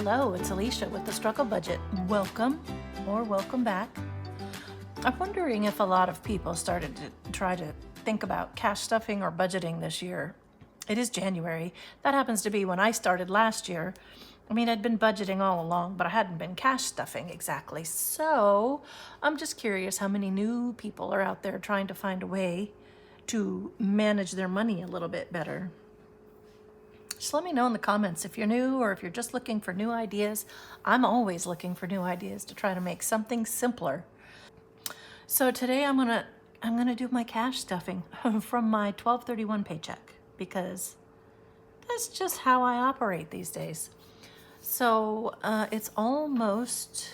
Hello, it's Alicia with the Struggle Budget. Welcome or welcome back. I'm wondering if a lot of people started to try to think about cash stuffing or budgeting this year. It is January. That happens to be when I started last year. I mean, I'd been budgeting all along, but I hadn't been cash stuffing exactly. So I'm just curious how many new people are out there trying to find a way to manage their money a little bit better. Just let me know in the comments if you're new or if you're just looking for new ideas. I'm always looking for new ideas to try to make something simpler. So today I'm gonna do my cash stuffing from my 12/31 paycheck because that's just how I operate these days. So it's almost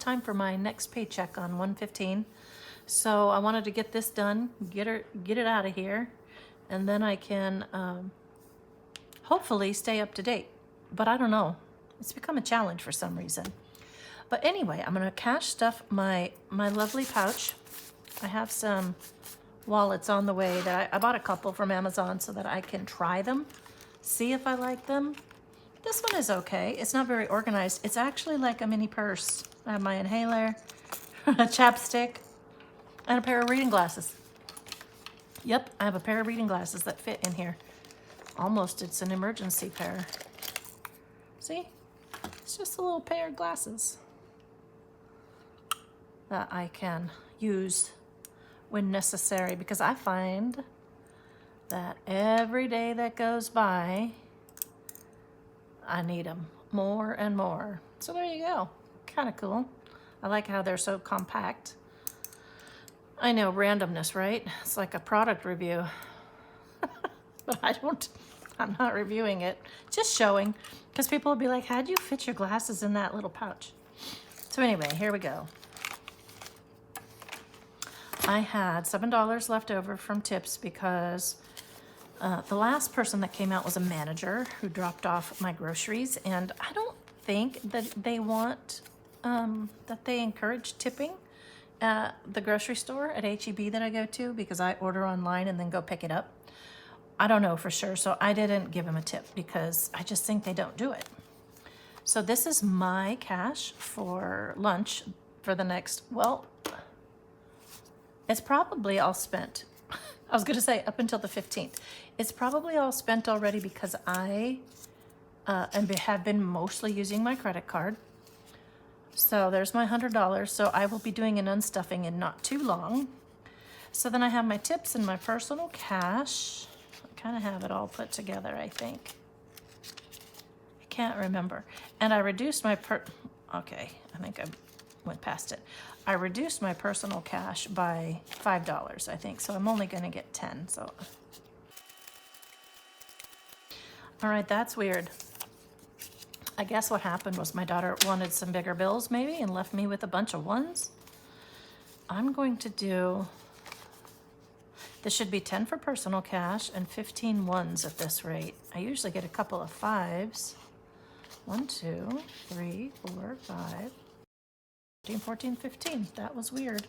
time for my next paycheck on 1/15. So I wanted to get this done, get it out of here, and then I can hopefully stay up to date. But I don't know. It's become a challenge for some reason. But anyway, I'm gonna cash stuff my lovely pouch. I have some wallets on the way that I bought a couple from Amazon so that I can try them, see if I like them. This one is okay. It's not very organized. It's actually like a mini purse. I have my inhaler, a chapstick, and a pair of reading glasses. Yep, I have a pair of reading glasses that fit in here. Almost, it's an emergency pair. See? It's just a little pair of glasses that I can use when necessary, because I find that every day that goes by, I need them more and more. So there you go. Kind of cool. I like how they're so compact. I know, randomness, right? It's like a product review. But I'm not reviewing it, just showing, because people will be like, how'd you fit your glasses in that little pouch? So anyway, here we go. I had $7 left over from tips because the last person that came out was a manager who dropped off my groceries, and I don't think that they want, that they encourage tipping at the grocery store at H-E-B that I go to, because I order online and then go pick it up. I don't know for sure, so I didn't give him a tip because I just think they don't do it. So this is my cash for lunch for the next, well, it's probably all spent. I was gonna say up until the 15th. It's probably all spent already because I have been mostly using my credit card. So there's my $100. So I will be doing an unstuffing in not too long. So then I have my tips and my personal cash. Kind of have it all put together, I think. I can't remember. And I reduced my okay, I think I went past it. I reduced my personal cash by $5, I think. So I'm only going to get 10. So, all right, that's weird. I guess what happened was my daughter wanted some bigger bills maybe and left me with a bunch of ones. I'm going to do, this should be 10 for personal cash and 15 ones at this rate. I usually get a couple of fives. 1, 2, 3, 4, 5, 13, 14, 15. That was weird.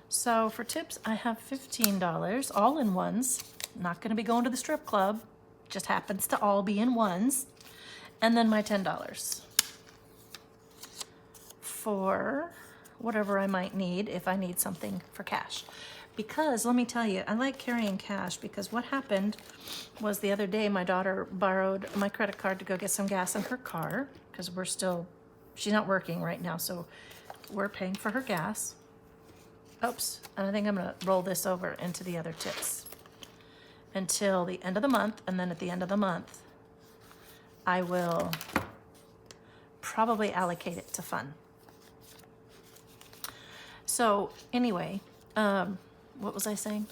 So for tips, I have $15, all in ones. Not going to be going to the strip club. Just happens to all be in ones. And then my $10 for whatever I might need if I need something for cash. Because let me tell you, I like carrying cash, because what happened was the other day my daughter borrowed my credit card to go get some gas in her car, because she's not working right now, so we're paying for her gas. Oops, and I think I'm gonna roll this over into the other tips until the end of the month, and then at the end of the month, I will probably allocate it to fun. So anyway, what was I saying?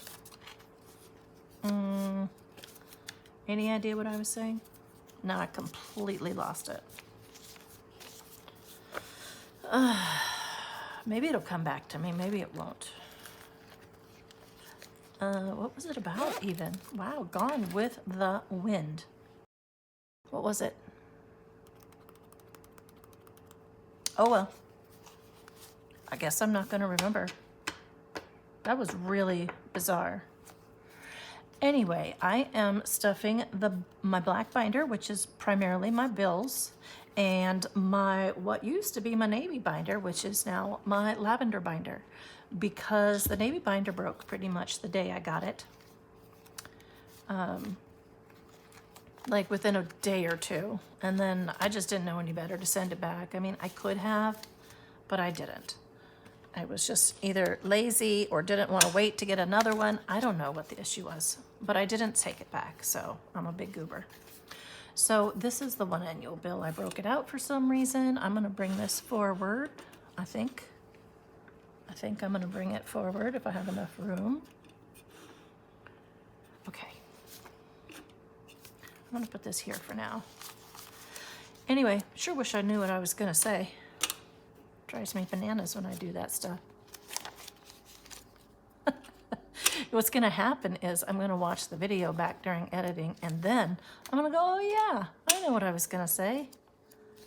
Any idea what I was saying? No, I completely lost it. Maybe it'll come back to me. Maybe it won't. What was it about even? Wow, gone with the wind. What was it? Oh well. I guess I'm not going to remember. That was really bizarre. Anyway, I am stuffing my black binder, which is primarily my bills, and my what used to be my navy binder, which is now my lavender binder, because the navy binder broke pretty much the day I got it. Like within a day or two, and then I just didn't know any better to send it back. I mean, I could have, but I didn't. I was just either lazy or didn't want to wait to get another one. I don't know what the issue was, but I didn't take it back, so I'm a big goober. So this is the one annual bill. I broke it out for some reason. I'm gonna bring this forward, I think. I'm gonna bring it forward if I have enough room. Okay. I'm gonna put this here for now. Anyway, sure wish I knew what I was gonna say. Drives me bananas when I do that stuff. What's gonna happen is I'm gonna watch the video back during editing, and then I'm gonna go, oh yeah, I know what I was gonna say.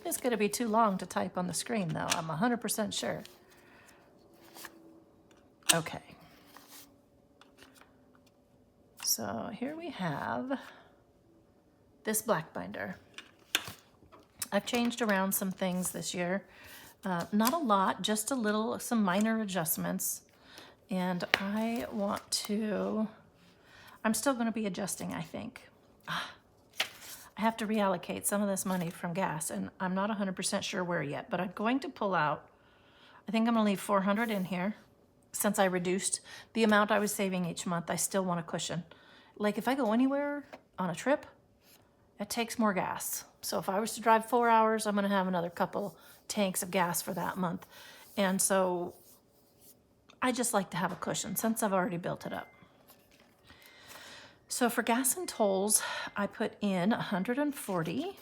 It's gonna be too long to type on the screen though, I'm 100% sure. Okay. So here we have this black binder. I've changed around some things this year. Not a lot, just a little, some minor adjustments. And I'm still going to be adjusting, I think. I have to reallocate some of this money from gas, and I'm not 100% sure where yet, but I'm going to pull out, I think I'm going to leave $400 in here. Since I reduced the amount I was saving each month, I still want a cushion. Like if I go anywhere on a trip, it takes more gas. So if I was to drive 4 hours, I'm going to have another couple tanks of gas for that month. And so I just like to have a cushion since I've already built it up. So for gas and tolls, I put in $140.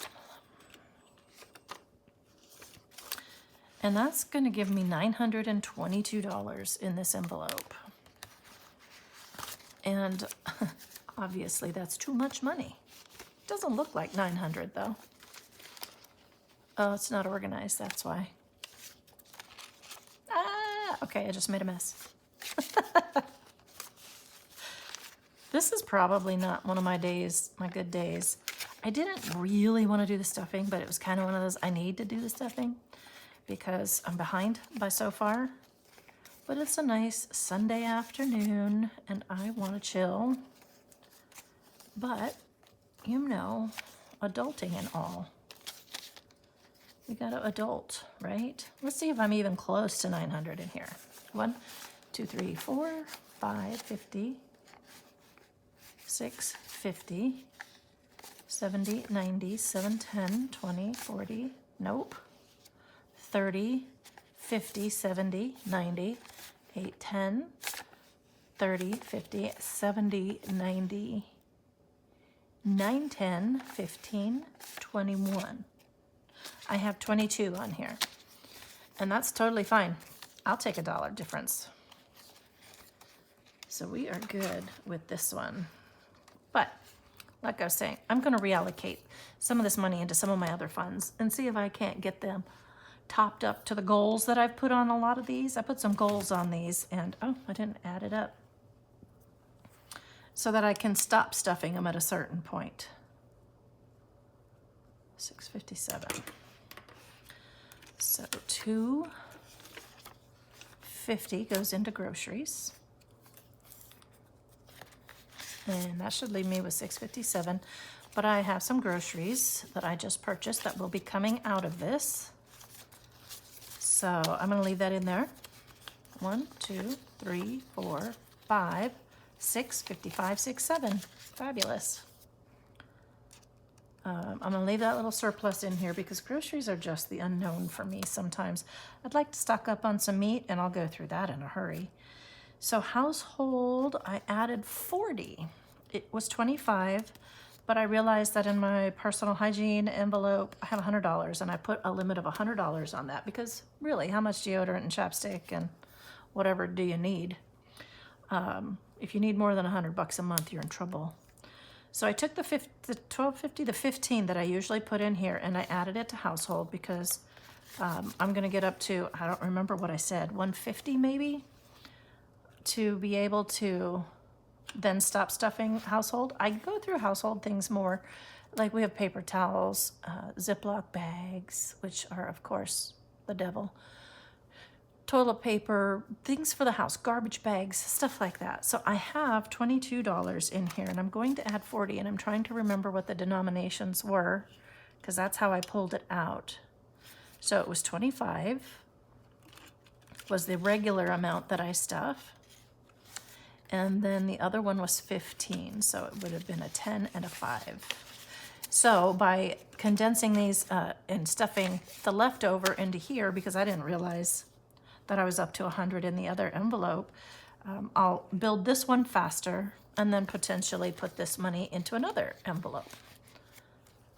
And that's going to give me $922 in this envelope. And obviously that's too much money. Doesn't look like 900 though. Oh, it's not organized, that's why. Ah, okay, I just made a mess. This is probably not one of my days, my good days. I didn't really want to do the stuffing, but it was kind of one of those I need to do the stuffing because I'm behind by so far. But it's a nice Sunday afternoon and I want to chill. But, you know, adulting and all. We gotta adult, right? Let's see if I'm even close to 900 in here. 1, 2, 3, 4, 5, 50, 6, 50, 70, 90, 7, 10, 20, 40, nope. 30, 50, 70, 90, 8, 10, 30, 50, 70, 90, 9, 10, 15, 21. I have 22 on here, and that's totally fine. I'll take $1 difference. So we are good with this one. But like I was saying, I'm going to reallocate some of this money into some of my other funds and see if I can't get them topped up to the goals that I've put on a lot of these. I put some goals on these, and oh, I didn't add it up, so that I can stop stuffing them at a certain point. 657. So $250 goes into groceries. And that should leave me with $657. But I have some groceries that I just purchased that will be coming out of this. So I'm going to leave that in there. 1, 2, 3, 4, 5, 6, 55, 6, 7. Fabulous. I'm going to leave that little surplus in here because groceries are just the unknown for me sometimes. I'd like to stock up on some meat, and I'll go through that in a hurry. So household, I added 40. It was 25, but I realized that in my personal hygiene envelope, I have $100, and I put a limit of $100 on that because really, how much deodorant and chapstick and whatever do you need? If you need more than $100 a month, you're in trouble. So I took the $12.50, the 15 that I usually put in here, and I added it to household because I'm going to get up to, I don't remember what I said, 150 maybe, to be able to then stop stuffing household. I go through household things more. Like we have paper towels, Ziploc bags, which are, of course, the devil. Toilet paper, things for the house, garbage bags, stuff like that. So I have $22 in here, and I'm going to add 40, and I'm trying to remember what the denominations were, because that's how I pulled it out. So it was 25 was the regular amount that I stuff. And then the other one was 15, so it would have been a 10 and a 5. So by condensing these and stuffing the leftover into here, because I didn't realize that I was up to 100 in the other envelope, I'll build this one faster and then potentially put this money into another envelope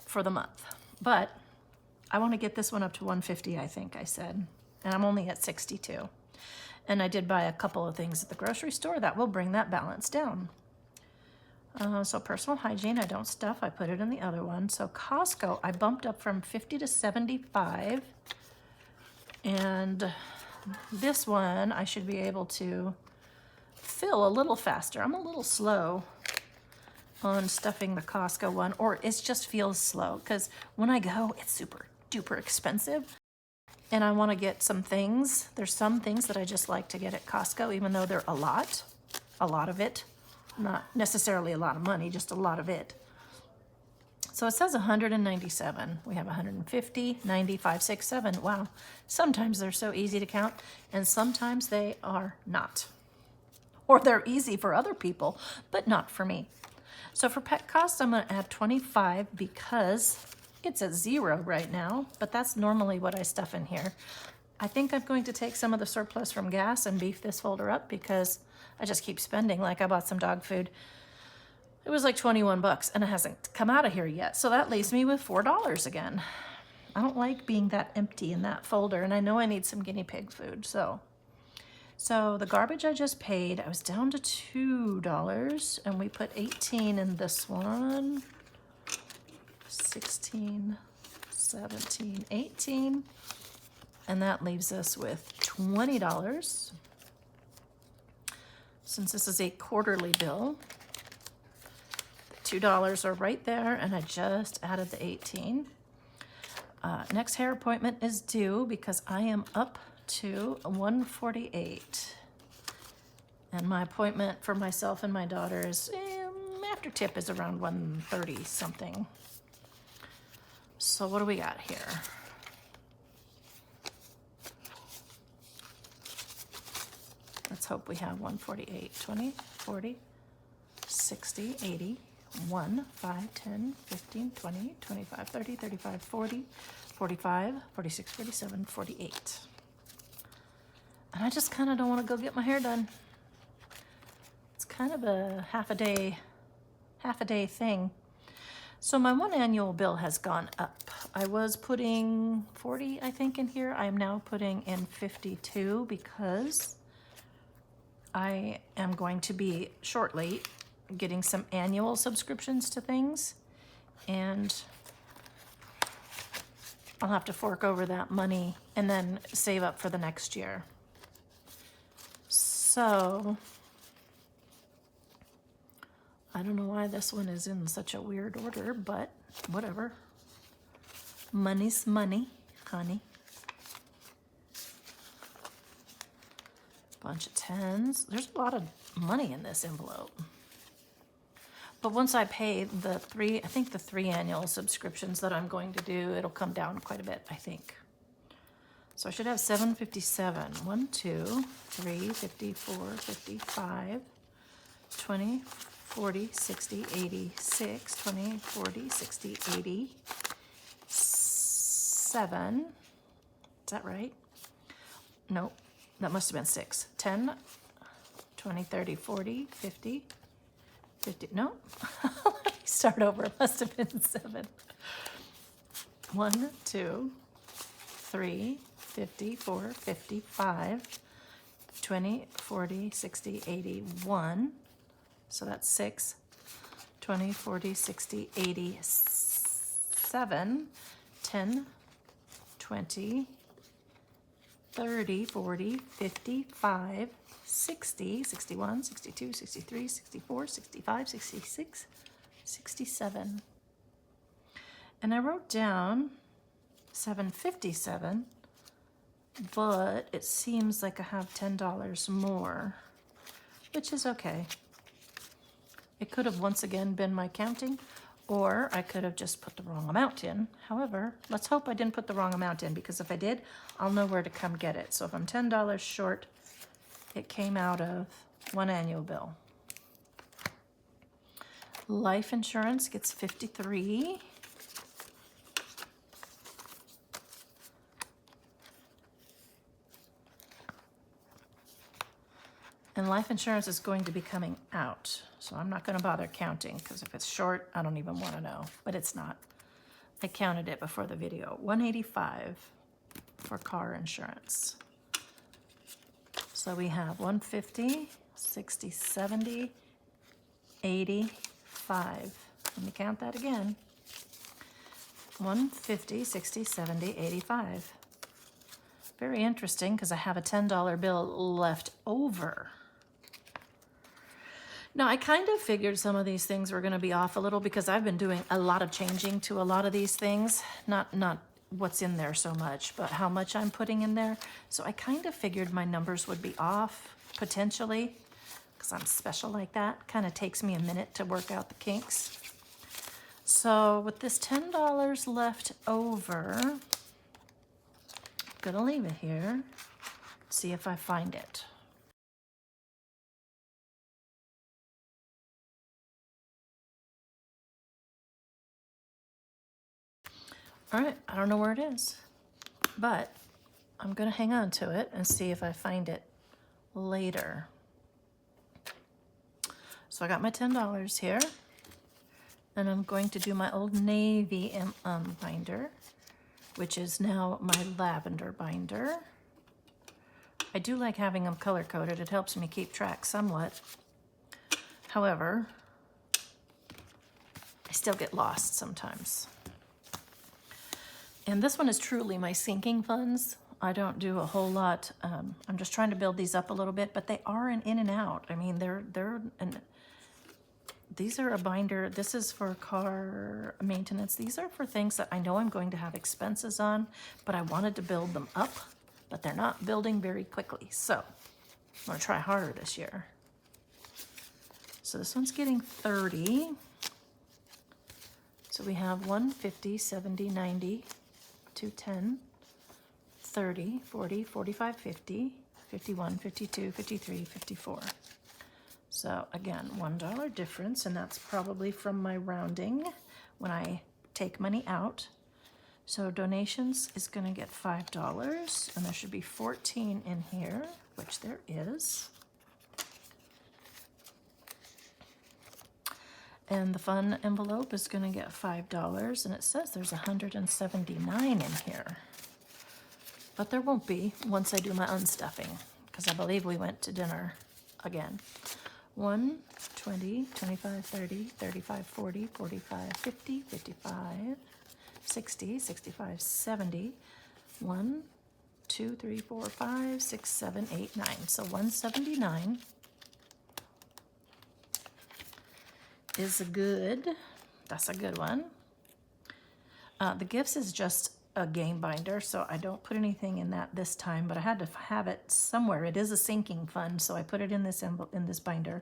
for the month. But I want to get this one up to 150, I think I said, and I'm only at 62. And I did buy a couple of things at the grocery store that will bring that balance down. So personal hygiene, I don't stuff, I put it in the other one. So Costco, I bumped up from 50 to 75. And this one, I should be able to fill a little faster. I'm a little slow on stuffing the Costco one, or it just feels slow because when I go, it's super duper expensive. And I want to get some things. There's some things that I just like to get at Costco, even though they're a lot of it. Not necessarily a lot of money, just a lot of it. So it says 197. We have 150, 95, 6, 7. Wow. Sometimes they're so easy to count, and sometimes they are not. Or they're easy for other people, but not for me. So for pet costs, I'm going to add 25 because it's at 0 right now, but that's normally what I stuff in here. I think I'm going to take some of the surplus from gas and beef this folder up because I just keep spending. Like I bought some dog food. It was like 21 bucks and it hasn't come out of here yet. So that leaves me with $4 again. I don't like being that empty in that folder, and I know I need some guinea pig food. So the garbage I just paid, I was down to $2, and we put 18 in this one. 16, 17, 18, and that leaves us with $20. Since this is a quarterly bill, the $2 are right there, and I just added the 18. Next hair appointment is due because I am up to 148, and my appointment for myself and my daughter is after tip is around 130 something. So what do we got here? Let's hope we have 148, 20, 40, 60, 80, 1, 5, 10, 15, 20, 25, 30, 35, 40, 45, 46, 47, 48. And I just kind of don't want to go get my hair done. It's kind of a half a day thing. So my one annual bill has gone up. I was putting 40, I think, in here. I am now putting in 52 because I am going to be shortly getting some annual subscriptions to things, and I'll have to fork over that money and then save up for the next year. So I don't know why this one is in such a weird order, but whatever. Money's money, honey. Bunch of 10s. There's a lot of money in this envelope. But once I pay the three annual subscriptions that I'm going to do, it'll come down quite a bit, I think. So I should have 757. 1, 2, 3, 54, 55, 20, 40, 60, 80, 6, 20, 40, 60, 80, 7. Is that right? Nope, that must have been 6. 10, 20, 30, 40, 50, 50. No, let me start over. It must have been 7. 1, 2, 3, 54, 55, 20, 40, 60, 80, 1. So that's 6, 20, 40, 60, 80, 7, 10, 20, 30, 40, 55, 60, 61, 62, 63, 64, 65, 66, 67. And I wrote down 757, but it seems like I have $10 more, which is okay. It could have once again been my counting, or I could have just put the wrong amount in. However, let's hope I didn't put the wrong amount in, because if I did, I'll know where to come get it. So if I'm $10 short, it came out of one annual bill. Life insurance gets 53. And life insurance is going to be coming out. So I'm not going to bother counting, because if it's short, I don't even want to know. But it's not. I counted it before the video. 185 for car insurance. So we have 150, 60, 70, 85. Let me count that again. 150, 60, 70, 85. Very interesting, because I have a $10 bill left over. Now, I kind of figured some of these things were going to be off a little, because I've been doing a lot of changing to a lot of these things. Not what's in there so much, but how much I'm putting in there. So I kind of figured my numbers would be off, potentially, because I'm special like that. Kind of takes me a minute to work out the kinks. So with this $10 left over, I'm going to leave it here, see if I find it. All right, I don't know where it is, but I'm gonna hang on to it and see if I find it later. So I got my $10 here, and I'm going to do my Old Navy binder, which is now my lavender binder. I do like having them color-coded. It helps me keep track somewhat. However, I still get lost sometimes. And this one is truly my sinking funds. I don't do a whole lot. I'm just trying to build these up a little bit, but they are an in and out. I mean, these are a binder. This is for car maintenance. These are for things that I know I'm going to have expenses on, but I wanted to build them up, but they're not building very quickly. So I'm gonna try harder this year. So this one's getting 30. So we have 150, 70, 90, 210, 30, 40, 45, 50, 51, 52, 53, 54. So again, $1 difference, and that's probably from my rounding when I take money out. So donations is gonna get $5, and there should be 14 in here, which there is. And the fun envelope is gonna get $5, and it says there's 179 in here. But there won't be once I do my unstuffing, because I believe we went to dinner again. 1, 20, 25, 30, 35, 40, 45, 50, 55, 60, 65, 70, 1, 2, 3, 4, 5, 6, 7, 8, 9. So 179 is that's a good one. The gifts is just a game binder, so I don't put anything in that this time, but I had to have it somewhere. It is a sinking fund, so I put it in this binder,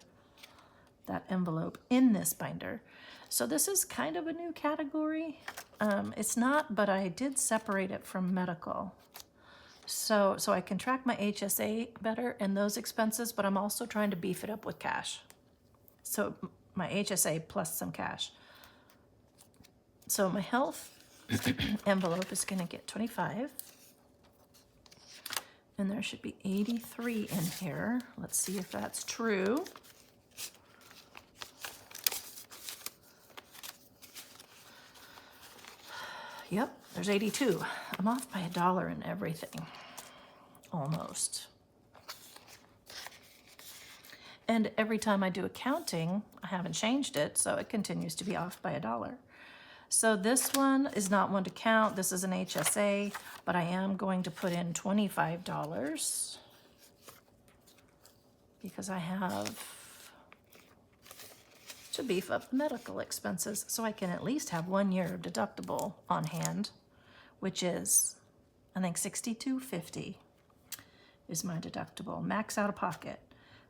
that envelope in this binder. So this is kind of a new category. It's not, but I did separate it from medical. So I can track my HSA better and those expenses, but I'm also trying to beef it up with cash. So my HSA plus some cash. So my health envelope is gonna get 25. And there should be 83 in here. Let's see if that's true. Yep, there's 82. I'm off by $1 in everything, almost. And every time I do accounting, I haven't changed it, so it continues to be off by $1. So this one is not one to count. This is an HSA, but I am going to put in $25. because I have to beef up the medical expenses so I can at least have 1 year of deductible on hand, which is, I think, $62.50 is my deductible, max out of pocket.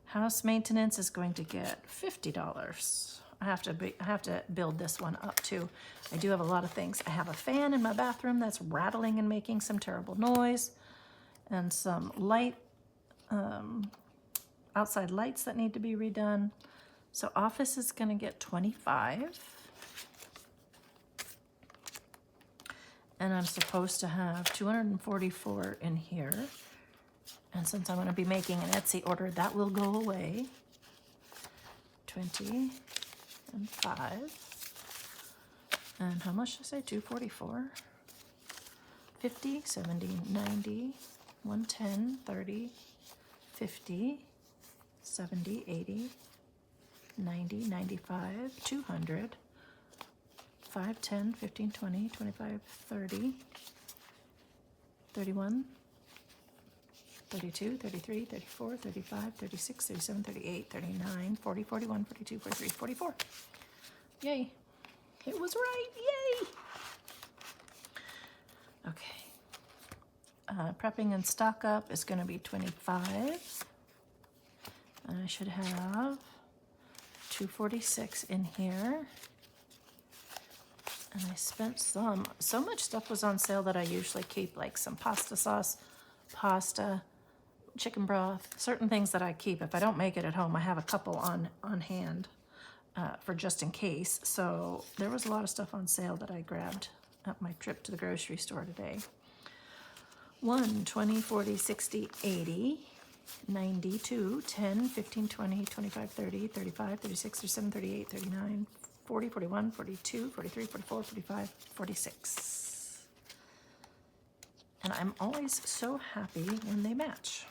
House maintenance is going to get $50. I have to build this one up too. I do have a lot of things. I have a fan in my bathroom that's rattling and making some terrible noise, and some outside lights that need to be redone. So office is gonna get 25. And I'm supposed to have 244 in here. And since I'm gonna be making an Etsy order, that will go away. 20 and 5. And how much did I say? 244. 50, 70, 90, 110, 30, 50, 70, 80, 90, 95, 200, 5, 10, 15, 20, 25, 30, 31, 32, 33, 34, 35, 36, 37, 38, 39, 40, 41, 42, 43, 44. Yay. It was right. Yay. Okay. Prepping and stock up is going to be 25. And I should have 246 in here. And I spent so much stuff was on sale that I usually keep, like some pasta sauce, pasta, chicken broth, certain things that I keep. If I don't make it at home, I have a couple on hand for just in case. So there was a lot of stuff on sale that I grabbed at my trip to the grocery store today. 1, 20, 40, 60, 80, 90, 2, 10, 15, 20, 25, 30, 35, 36, 37, 38, 39, 40, 41, 42, 43, 44, 45, 46. And I'm always so happy when they match.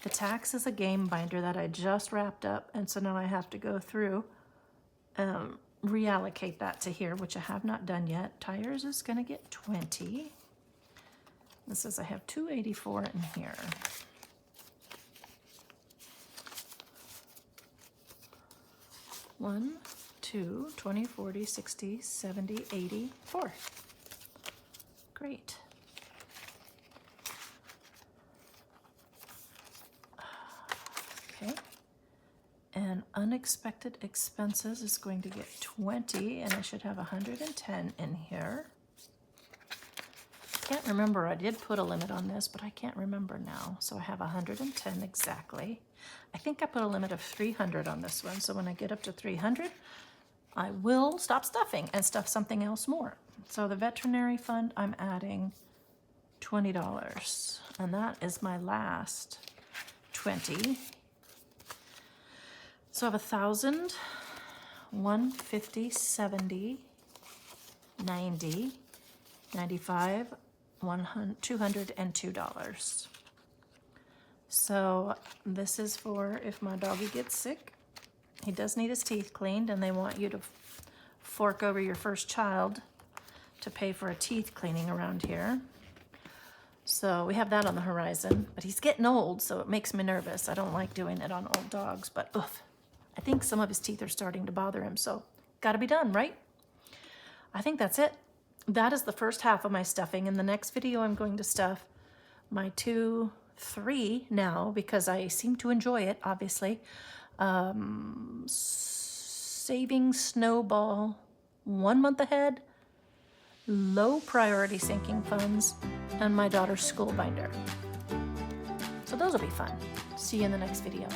The tax is a game binder that I just wrapped up, and so now I have to go through, reallocate that to here, which I have not done yet. Tires is gonna get 20. This says I have 284 in here. One, 2, 20, 40, 60, 70, 84. Great. Okay. And unexpected expenses is going to get 20, and I should have 110 in here. I can't remember. I did put a limit on this, but I can't remember now. So I have 110 exactly. I think I put a limit of 300 on this one. So when I get up to 300, I will stop stuffing and stuff something else more. So the veterinary fund, I'm adding $20. And that is my last 20. So I have 1,000, 150, 70, 90, 95, $202. So this is for if my doggy gets sick. He does need his teeth cleaned, and they want you to fork over your first child to pay for a teeth cleaning around here. So we have that on the horizon, but he's getting old, so it makes me nervous. I don't like doing it on old dogs, but I think some of his teeth are starting to bother him, so gotta be done, right? I think that's it. That is the first half of my stuffing. In the next video, I'm going to stuff my 2, 3 now, because I seem to enjoy it, obviously. Saving snowball 1 month ahead, low priority sinking funds, and my daughter's school binder. So those will be fun. See you in the next video.